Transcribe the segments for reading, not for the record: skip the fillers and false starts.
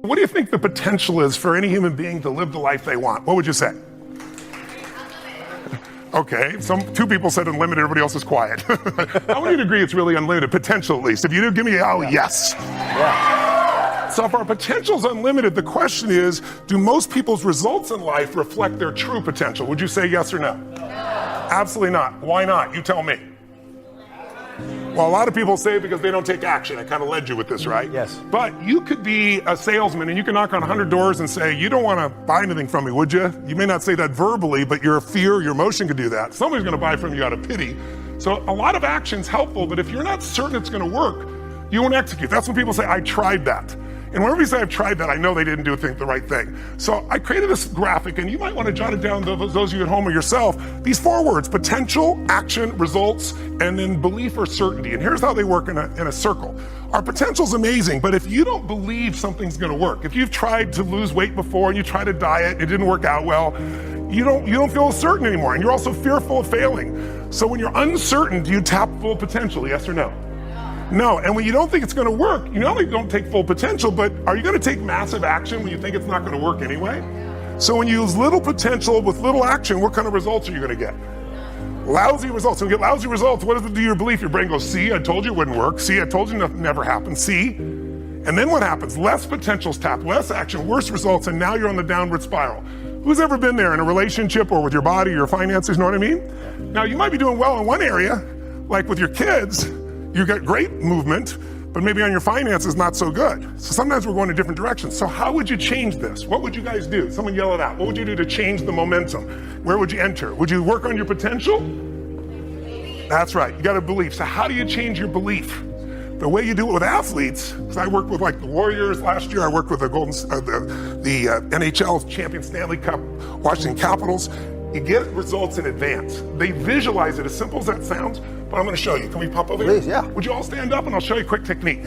What do you think the potential is for any human being to live the life they want? What would you say? Okay, two people said unlimited, everybody else is quiet. How many would agree it's really unlimited? Potential at least. If you do, give me a yes. Yeah. So if our potential is unlimited, the question is, do most people's results in life reflect their true potential? Would you say yes or no? No. Absolutely not. Why not? You tell me. Well, a lot of people say because they don't take action. I kind of led you with this, right? Yes. But you could be a salesman and you can knock on 100 doors and say, you don't want to buy anything from me, would you? You may not say that verbally, but your fear, your emotion could do that. Somebody's going to buy from you out of pity. So a lot of action's helpful, but if you're not certain it's going to work, you won't execute. That's when people say, I tried that. And whenever you say I've tried that, I know they didn't do the right thing. So I created this graphic, and you might want to jot it down, those of you at home or yourself, these 4 words: potential, action, results, and then belief or certainty. And here's how they work in a circle. Our potential's amazing, but if you don't believe something's gonna work, if you've tried to lose weight before and you tried a diet, it didn't work out well, you don't feel certain anymore, and you're also fearful of failing. So when you're uncertain, do you tap full potential, yes or no? No, and when you don't think it's going to work, you not only don't take full potential, but are you going to take massive action when you think it's not going to work anyway? So when you use little potential with little action, what kind of results are you going to get? Lousy results. When you get lousy results, what does it do to your belief? Your brain goes, see, I told you it wouldn't work. See, I told you nothing never happened. See? And then what happens? Less potential's tapped, less action, worse results, and now you're on the downward spiral. Who's ever been there in a relationship or with your body, your finances, you know what I mean? Now, you might be doing well in one area, like with your kids. You get great movement, but maybe on your finances, not so good. So sometimes we're going in different directions. So how would you change this? What would you guys do? Someone yell it out. What would you do to change the momentum? Where would you enter? Would you work on your potential? That's right, you got to believe. So how do you change your belief? The way you do it with athletes, because I worked with like the Warriors last year, I worked with the NHL champion Stanley Cup, Washington Capitals. You get results in advance. They visualize it, as simple as that sounds, but I'm going to show you. Can we pop over here? Please, yeah. Would you all stand up and I'll show you a quick technique.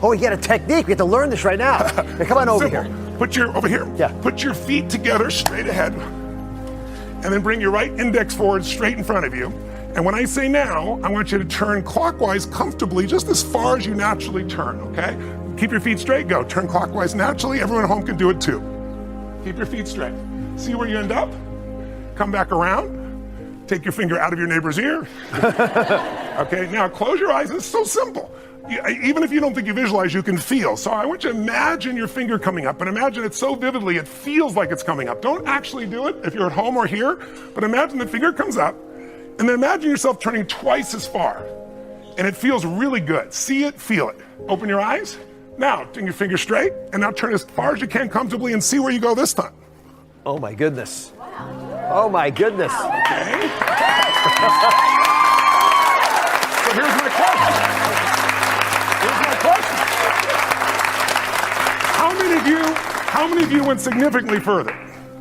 Oh, you got a technique. We have to learn this right now. Hey, come on over Simple. here. Over here. Yeah. Put your feet together straight ahead, and then bring your right index forward straight in front of you. And when I say now, I want you to turn clockwise comfortably, just as far as you naturally turn, okay? Keep your feet straight, go. Turn clockwise naturally. Everyone at home can do it too. Keep your feet straight. See where you end up? Come back around. Take your finger out of your neighbor's ear. Okay, now close your eyes. It's so simple. Even if you don't think you visualize, you can feel. So I want you to imagine your finger coming up, and imagine it so vividly it feels like it's coming up. Don't actually do it if you're at home or here, but imagine the finger comes up, and then imagine yourself turning twice as far, and it feels really good. See it, feel it. Open your eyes. Now, bring your finger straight, and now turn as far as you can comfortably and see where you go this time. Oh my goodness. Oh my goodness. Okay. So here's my question. How many of you went significantly further?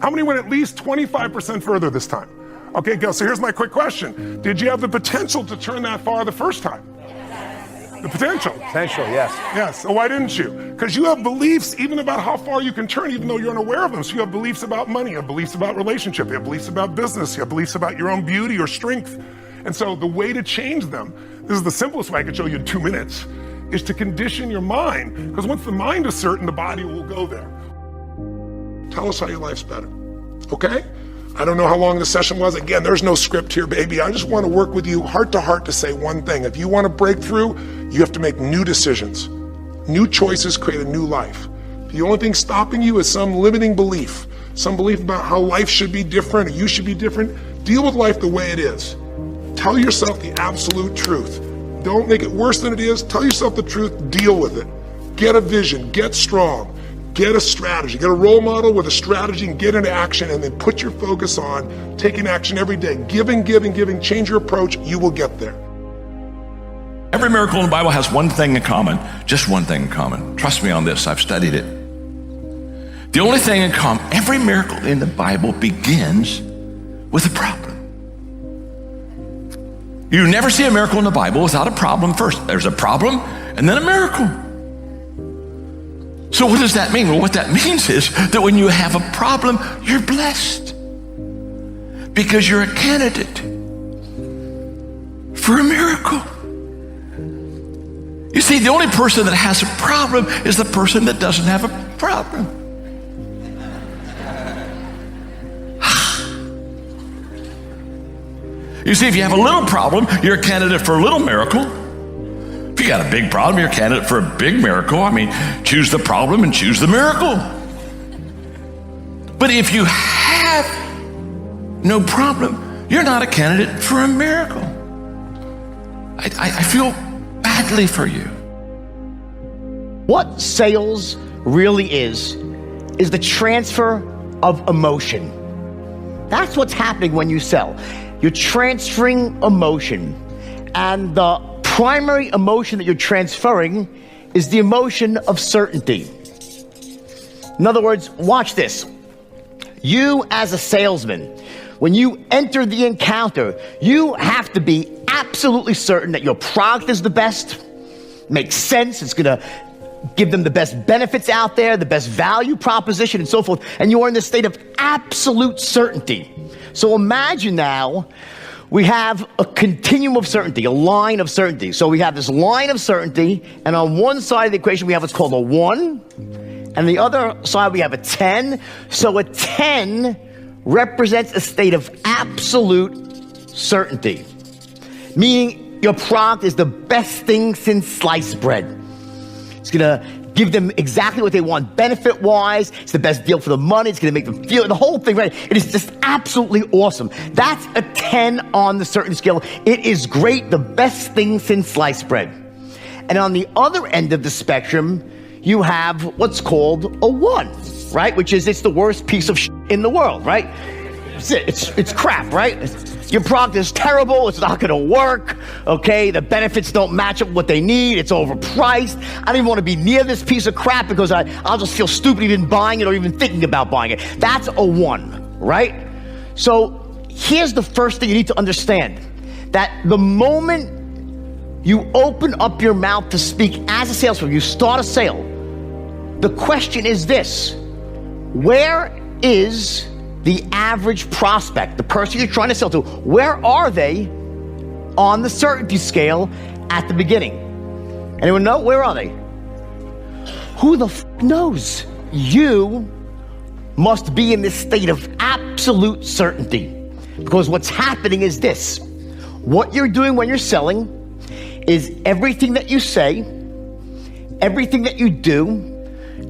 How many went at least 25% further this time? Okay, go. So here's my quick question. Did you have the potential to turn that far the first time? The potential. Potential, yes. Yes. So why didn't you? Because you have beliefs even about how far you can turn, even though you're unaware of them. So you have beliefs about money, you have beliefs about relationship, you have beliefs about business, you have beliefs about your own beauty or strength. And so the way to change them, this is the simplest way I could show you in 2 minutes, is to condition your mind. Because once the mind is certain, the body will go there. Tell us how your life's better. Okay? I don't know how long the session was. Again, there's no script here, baby. I just want to work with you heart to heart to say one thing. If you want to break through, you have to make new decisions. New choices create a new life. The only thing stopping you is some limiting belief, some belief about how life should be different or you should be different. Deal with life the way it is. Tell yourself the absolute truth. Don't make it worse than it is. Tell yourself the truth. Deal with it. Get a vision. Get strong. Get a strategy, get a role model with a strategy and get into action, and then put your focus on taking action every day. Giving, change your approach, you will get there. Every miracle in the Bible has one thing in common, just one thing in common. Trust me on this, I've studied it. The only thing in common, every miracle in the Bible begins with a problem. You never see a miracle in the Bible without a problem first. There's a problem and then a miracle. So what does that mean? Well, what that means is that when you have a problem, you're blessed because you're a candidate for a miracle. You see, the only person that has a problem is the person that doesn't have a problem. You see, if you have a little problem, you're a candidate for a little miracle. If you got a big problem, you're a candidate for a big miracle. I mean, choose the problem and choose the miracle. But if you have no problem, you're not a candidate for a miracle. I feel badly for you. What sales really is the transfer of emotion. That's what's happening when you sell. You're transferring emotion. And the primary emotion that you're transferring is the emotion of certainty. In other words, watch this. You as a salesman, when you enter the encounter, you have to be absolutely certain that your product is the best, makes sense, it's gonna give them the best benefits out there, the best value proposition and so forth, and you are in this state of absolute certainty. So imagine now, we have a continuum of certainty, a line of certainty. So we have this line of certainty, and on one side of the equation we have what's called a 1, and the other side we have a 10. So a 10 represents a state of absolute certainty, meaning your product is the best thing since sliced bread. It's gonna give them exactly what they want benefit-wise. It's the best deal for the money. It's gonna make them feel the whole thing, right? It is just absolutely awesome. That's a 10 on the certainty scale. It is great, the best thing since sliced bread. And on the other end of the spectrum, you have what's called a 1, right? Which is, it's the worst piece of shit in the world, right? It's crap, right? Your product is terrible, it's not gonna work, okay? The benefits don't match up what they need, it's overpriced. I don't even wanna be near this piece of crap because I'll just feel stupid even buying it or even thinking about buying it. That's a 1, right? So here's the first thing you need to understand, that the moment you open up your mouth to speak as a salesperson, you start a sale, the question is this: where is the average prospect, the person you're trying to sell to? Where are they on the certainty scale at the beginning? Anyone know? Where are they? Who the f knows? You must be in this state of absolute certainty, because what's happening is this: what you're doing when you're selling is everything that you say, everything that you do,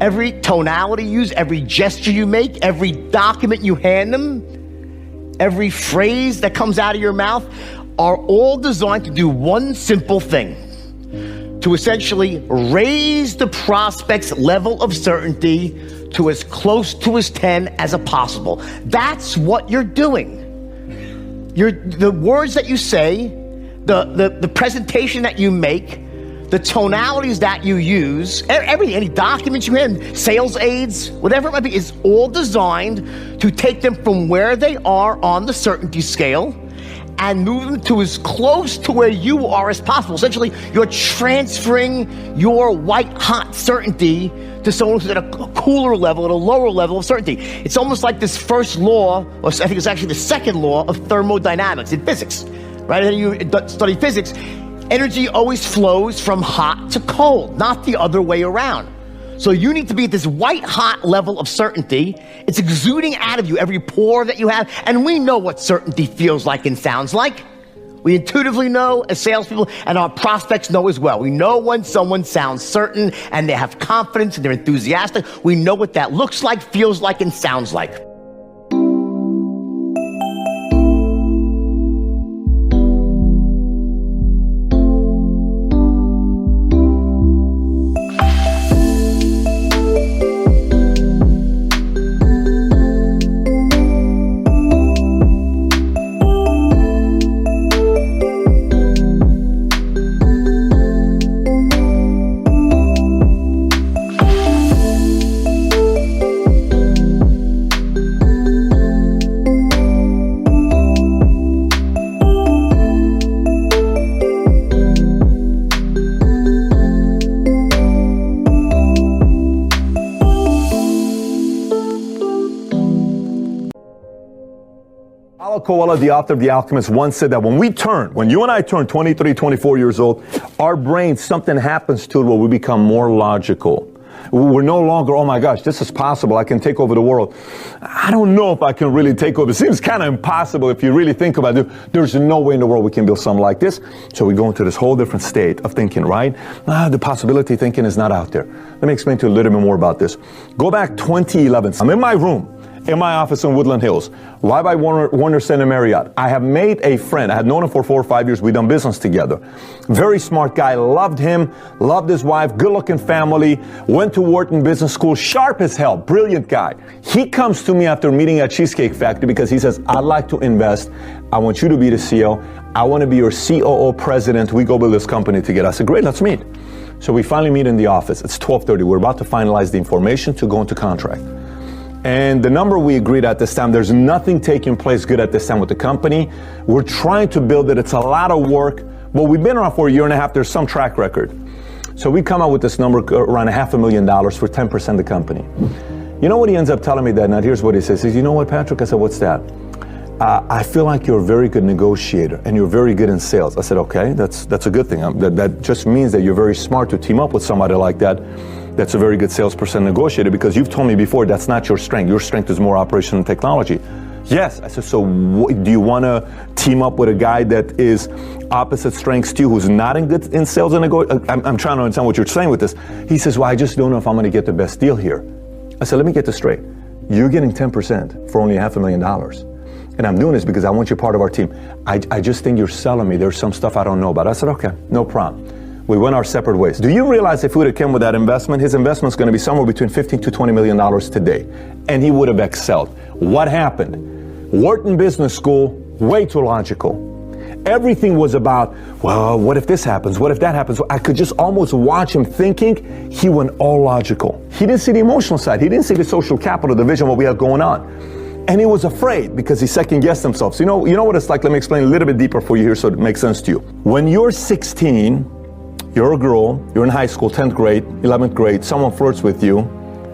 every tonality you use, every gesture you make, every document you hand them, every phrase that comes out of your mouth are all designed to do one simple thing: to essentially raise the prospect's level of certainty to as close to his 10 as possible. That's what you're doing. The words that you say, the presentation that you make, the tonalities that you use, everything, any documents you have, sales aids, whatever it might be, is all designed to take them from where they are on the certainty scale and move them to as close to where you are as possible. Essentially, you're transferring your white-hot certainty to someone who's at a cooler level, at a lower level of certainty. It's almost like this first law, or I think it's actually the second law of thermodynamics in physics, right? And you study physics. Energy always flows from hot to cold, not the other way around. So you need to be at this white-hot level of certainty. It's exuding out of you, every pore that you have. And we know what certainty feels like and sounds like. We intuitively know as salespeople, and our prospects know as well. We know when someone sounds certain and they have confidence and they're enthusiastic. We know what that looks like, feels like, and sounds like. Paulo Coelho, the author of The Alchemist, once said that when you and I turn 23, 24 years old, our brain, something happens to it where we become more logical. We're no longer, oh my gosh, this is possible. I can take over the world. I don't know if I can really take over. It seems kind of impossible if you really think about it. There's no way in the world we can build something like this. So we go into this whole different state of thinking, right? The possibility thinking is not out there. Let me explain to you a little bit more about this. Go back 2011. I'm in my room, in my office in Woodland Hills, right by Warner Center Marriott. I have made a friend. I had known him for 4 or 5 years. We've done business together. Very smart guy. Loved him. Loved his wife. Good-looking family. Went to Wharton Business School. Sharp as hell. Brilliant guy. He comes to me after meeting at Cheesecake Factory because he says, I'd like to invest. I want you to be the CEO. I want to be your COO president. We go build this company together. I said, great, let's meet. So we finally meet in the office. It's 12:30. We're about to finalize the information to go into contract. And the number we agreed at this time, there's nothing taking place good at this time with the company. We're trying to build it. It's a lot of work. But we've been around for a year and a half. There's some track record. So we come out with this number around $500,000 for 10% of the company. You know what he ends up telling me that night? Here's what he says. He says, you know what, Patrick? I said, what's that? I feel like you're a very good negotiator and you're very good in sales. I said, okay, that's a good thing. That just means that you're very smart to team up with somebody like that. That's a very good salesperson negotiator, because you've told me before that's not your strength. Your strength is more operation and technology. Yes. I said, so do you want to team up with a guy that is opposite strengths to you, who's not in sales and negotiation? I'm trying to understand what you're saying with this. He says, well, I just don't know if I'm going to get the best deal here. I said, let me get this straight. You're getting 10% for only $500,000. And I'm doing this because I want you part of our team. I just think you're selling me. There's some stuff I don't know about. I said, okay, no problem. We went our separate ways. Do you realize if we would have come with that investment, his investment's going to be somewhere between $15 to $20 million today, and he would have excelled. What happened? Wharton Business School, way too logical. Everything was about, well, what if this happens? What if that happens? I could just almost watch him thinking. He went all logical. He didn't see the emotional side. He didn't see the social capital, the vision, what we had going on. And he was afraid because he second-guessed himself. So you know what it's like? Let me explain a little bit deeper for you here so it makes sense to you. When you're 16, you're a girl, you're in high school, 10th grade, 11th grade, someone flirts with you.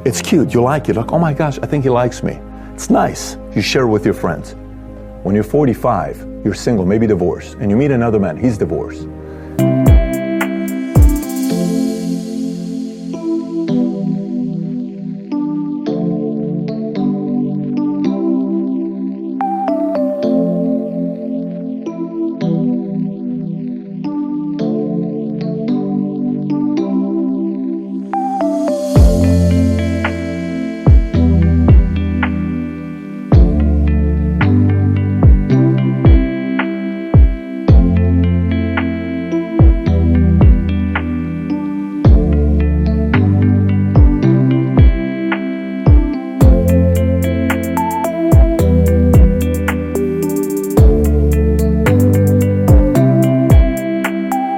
It's cute, you like it. Like, oh my gosh, I think he likes me. It's nice. You share it with your friends. When you're 45, you're single, maybe divorced, and you meet another man, he's divorced.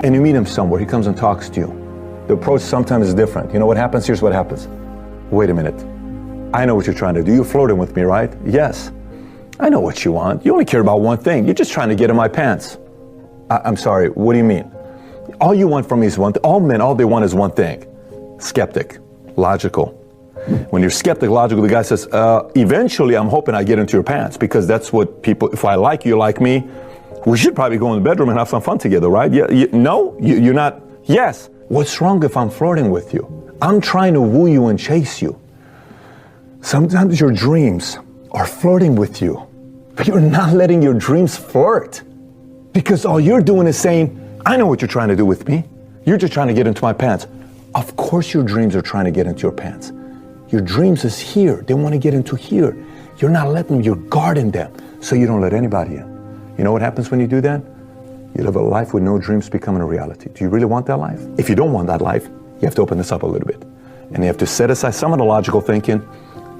And you meet him somewhere, he comes and talks to you. The approach sometimes is different. You know what happens? Here's what happens. Wait a minute. I know what you're trying to do. You're flirting with me, right? Yes. I know what you want. You only care about one thing. You're just trying to get in my pants. I'm sorry, what do you mean? All you want from me is one thing. All men, all they want is one thing. Skeptic, logical. When you're skeptic, logical, the guy says, eventually I'm hoping I get into your pants, because that's what people, if I like you, like me, we should probably go in the bedroom and have some fun together, right? No? You're not? Yes. What's wrong if I'm flirting with you? I'm trying to woo you and chase you. Sometimes your dreams are flirting with you, but you're not letting your dreams flirt, because all you're doing is saying, I know what you're trying to do with me. You're just trying to get into my pants. Of course your dreams are trying to get into your pants. Your dreams is here. They want to get into here. You're not letting them. You're guarding them so you don't let anybody in. You know what happens when you do that? You live a life with no dreams becoming a reality. Do you really want that life? If you don't want that life, you have to open this up a little bit. And you have to set aside some of the logical thinking,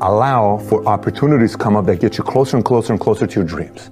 allow for opportunities to come up that get you closer and closer and closer to your dreams.